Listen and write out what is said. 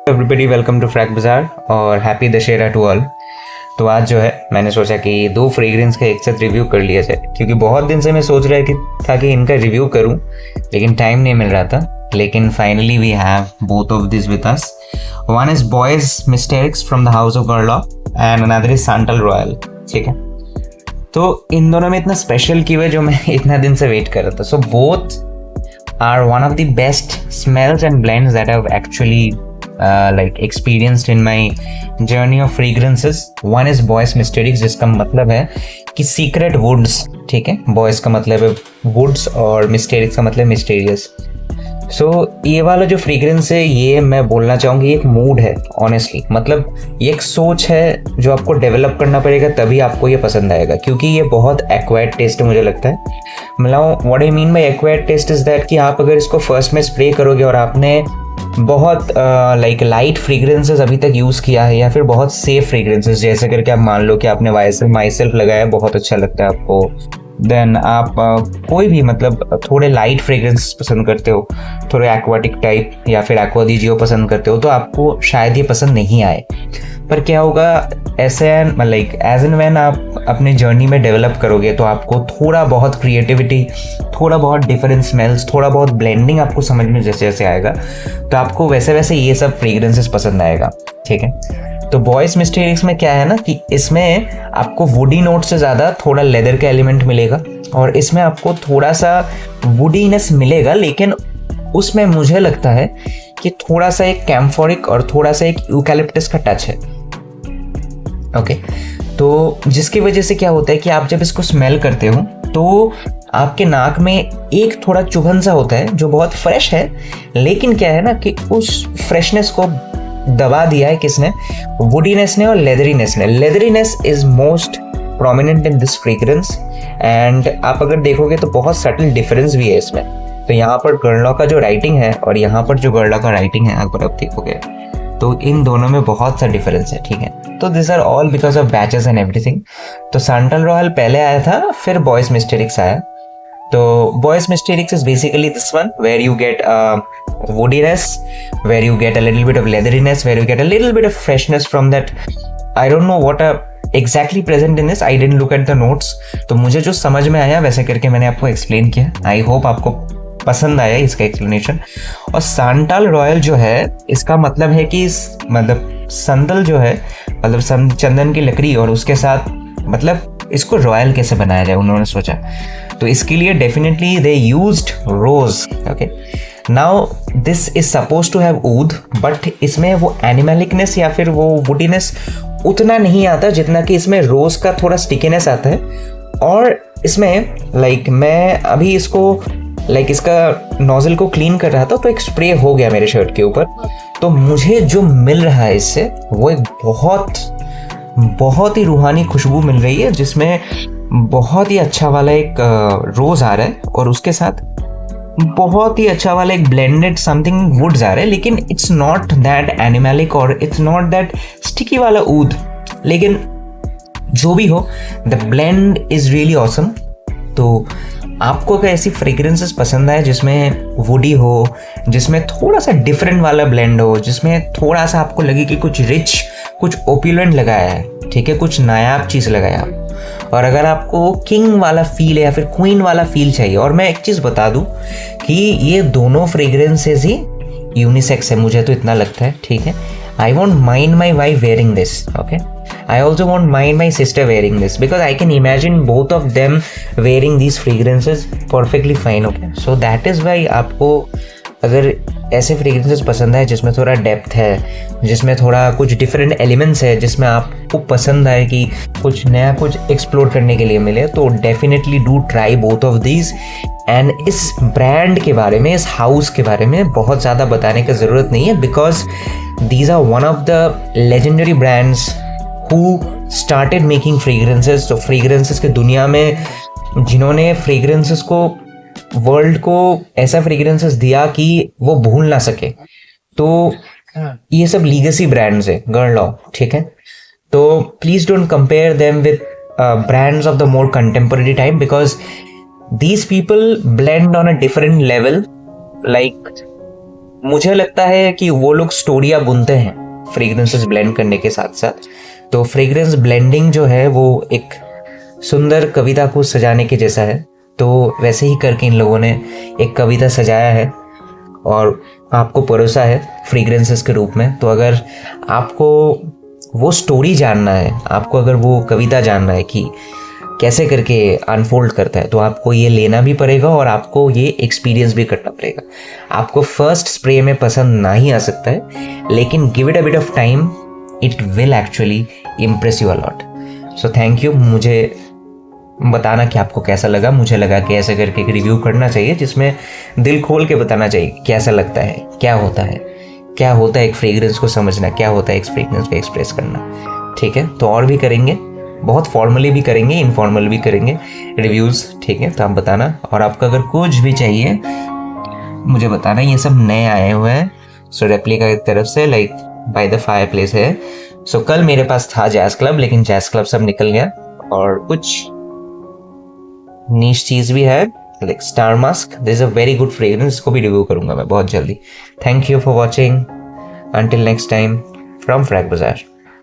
Everybody welcome to frag बाजार और happy Dussehra to all. तो आज जो है मैंने सोचा कि दो फ्रेग्रेंस का एक साथ रिव्यू कर लिया जाए, क्योंकि बहुत दिन से मैं सोच रहा था कि इनका रिव्यू करूं, लेकिन टाइम नहीं मिल रहा था। लेकिन finally we have both of this with us. One is boys mistakes from the house of Guerlain and another is Santal Royal. ठीक है, तो इन दोनों में इतना स्पेशल क्यों है जो मैं इतना दिन से वेट कर रहा था। So both are one of the best smells and blends that I've actually experienced in my journey of fragrances. One is Boy's Mysterics, जिसका मतलब है कि secret woods। ठीक है, Boy's का मतलब है woods और Mysterics का मतलब mysterious। सो ये वाला जो फ्रेग्रेंस है, ये मैं बोलना चाहूँगी एक मूड है ऑनेस्टली। मतलब ये एक सोच है जो आपको डेवलप करना पड़ेगा, तभी आपको ये पसंद आएगा, क्योंकि ये बहुत एक्वायर्ड टेस्ट है मुझे लगता है। मतलब what I mean by acquired taste is that कि आप अगर इसको फर्स्ट में स्प्रे करोगे और आपने बहुत लाइट फ्रेग्रेंसेस अभी तक यूज़ किया है, या फिर बहुत सेफ फ्रेग्रेंसेस, जैसे करके आप मान लो कि आपने माई सेल्फ लगाया, बहुत अच्छा लगता है आपको। देन आप कोई भी मतलब थोड़े लाइट फ्रेग्रेंसेस पसंद करते हो, थोड़े एक्वाटिक टाइप या फिर एक्वा दी जियो पसंद करते हो, तो आपको शायद ये पसंद नहीं आए। पर क्या होगा, ऐसे एज एंड व्हेन आप अपने जर्नी में डेवलप करोगे, तो आपको थोड़ा बहुत क्रिएटिविटी, थोड़ा बहुत डिफरेंट स्मेल्स, थोड़ा बहुत ब्लेंडिंग आपको समझ में जैसे जैसे आएगा, तो आपको वैसे वैसे ये सब फ्रेग्रेंसेस पसंद आएगा। ठीक है, तो बॉयज मिस्टेरिक्स में क्या है ना कि इसमें आपको वुडी नोट से ज़्यादा थोड़ा लेदर का एलिमेंट मिलेगा, और इसमें आपको थोड़ा सा वुडीनेस मिलेगा, लेकिन उसमें मुझे लगता है कि थोड़ा सा एक कैम्फोरिक और थोड़ा सा एक यूकैलिप्टस का टच है। ओके, तो जिसकी वजह से क्या होता है कि आप जब इसको स्मेल करते हो तो आपके नाक में एक थोड़ा चुभन सा होता है जो बहुत फ्रेश है, लेकिन क्या है ना कि उस फ्रेशनेस को दबा दिया है किसने, वुडीनेस ने और लेदरीनेस ने। Leatheriness is most prominent in this fragrance, and आप अगर देखोगे तो बहुत सटल डिफरेंस भी है इसमें। तो यहाँ पर गर्लॉ का जो राइटिंग है और यहाँ पर जो गर्लॉ का राइटिंग है, अगर आप देखोगे तो इन दोनों में बहुत सा डिफरेंस है। ठीक है, तो this are all because of batches and everything. तो सांटल रॉयल पहले आया था, फिर बॉयज मिस्टेरिक्स आया। तो Boy's Mysterics is basically this one where you get woodiness, where you get a little bit of leatheriness, where you get a little bit of freshness from that. I don't know what exactly present in this. I didn't look at the notes. तो मुझे जो समझ में आया वैसे करके मैंने आपको एक्सप्लेन किया। आई होप आपको पसंद आया इसका एक्सप्लेनेशन। और सांटल रॉयल जो है, इसका मतलब है कि मतलब संदल जो है, मतलब चंदन की लकड़ी, और उसके साथ मतलब इसको रॉयल कैसे बनाया जाए उन्होंने सोचा। तो इसके लिए definitely they used rose. Okay, now this is suppose to have oud, but इसमें वो एनिमलिकनेस या फिर वो वुडीनेस उतना नहीं आता जितना कि इसमें रोज का थोड़ा स्टिकीनेस आता है। और इसमें मैं अभी इसको इसका नोजल को क्लीन कर रहा था, तो एक स्प्रे हो गया मेरे शर्ट के ऊपर। तो मुझे जो मिल रहा है इससे वो एक बहुत ही रूहानी खुशबू मिल रही है, जिसमें बहुत ही अच्छा वाला एक रोज आ रहा है, और उसके साथ बहुत ही अच्छा वाला एक ब्लेंडेड समथिंग वुड्स आ रहा है। लेकिन इट्स नॉट दैट एनिमलिक और इट्स नॉट दैट स्टिकी वाला ऊद, लेकिन जो भी हो, the blend is really awesome. तो आपको अगर ऐसी फ्रेग्रेंसेस पसंद आए जिसमें वुडी हो, जिसमें थोड़ा सा डिफरेंट वाला ब्लेंड हो, जिसमें थोड़ा सा आपको लगे कि कुछ रिच, कुछ ओपुलेंट लगाया है, ठीक है, कुछ नायाब चीज़ लगाया है, और अगर आपको किंग वाला फील है या फिर क्वीन वाला फील चाहिए। और मैं एक चीज़ बता दूं कि ये दोनों फ्रेग्रेंसेस ही यूनिसेक्स है, मुझे तो इतना लगता है। ठीक है, I won't mind my wife wearing this. Okay, I also won't mind my sister wearing this, because I can imagine both of them wearing these fragrances perfectly fine. Okay, so that is why आपको अगर ऐसे fragrances पसंद है जिसमें थोड़ा depth है, जिसमें थोड़ा कुछ डिफरेंट एलिमेंट्स है, जिसमें आपको पसंद आए कि कुछ नया कुछ एक्सप्लोर करने के लिए मिले, तो definitely do try both of these. And इस ब्रांड के बारे में, इस हाउस के बारे में बहुत ज़्यादा बताने की ज़रूरत नहीं है, because these are one of the legendary brands who started making fragrances। तो फ्रेग्रेंसेस की दुनिया में जिन्होंने फ्रेग्रेंसेस को, वर्ल्ड को ऐसा फ्रेग्रेंसेस दिया कि वो भूल ना सके, तो ये सब लीगेसी ब्रांड्स है गर्लॉ। ठीक है, तो please don't compare them with brands of the more contemporary time, because these people blend on a different level. Like मुझे लगता है कि वो लोग स्टोरियाँ बुनते हैं फ्रेग्रेंसेस ब्लेंड करने के साथ साथ। तो फ्रेग्रेंस ब्लेंडिंग जो है वो एक सुंदर कविता को सजाने के जैसा है। तो वैसे ही करके इन लोगों ने एक कविता सजाया है और आपको परोसा है फ्रेग्रेंसेस के रूप में। तो अगर आपको वो स्टोरी जानना है, आपको अगर वो कविता जानना है कि कैसे करके अनफोल्ड करता है, तो आपको ये लेना भी पड़ेगा और आपको ये एक्सपीरियंस भी करना पड़ेगा। आपको फर्स्ट स्प्रे में पसंद ना ही आ सकता है, लेकिन give it a bit of time, it will actually impress you a lot. So thank you. मुझे बताना कि आपको कैसा लगा। मुझे लगा कि ऐसे करके एक रिव्यू करना चाहिए जिसमें दिल खोल के बताना चाहिए कैसा लगता है, क्या होता है, क्या होता है एक फ्रेग्रेंस को समझना, क्या होता है एक फ्रेग्रेंस को एक्सप्रेस करना। ठीक है, तो और भी करेंगे, बहुत फॉर्मली भी करेंगे, इनफॉर्मल भी करेंगे रिव्यूज़। ठीक है, तो आप बताना। और आपको अगर कुछ भी चाहिए मुझे बताना। ये सब नए आए हुए हैं सो रेप्लिका की तरफ से, like by the fire place है। सो कल मेरे पास था जैज़ क्लब, लेकिन जैज़ क्लब सब निकल गया। और कुछ नीश चीज़ भी है like star mask, this is a very good fragrance, इसको भी रिव्यू करूंगा मैं बहुत जल्दी। Thank you for watching, until next time from frag बाजार।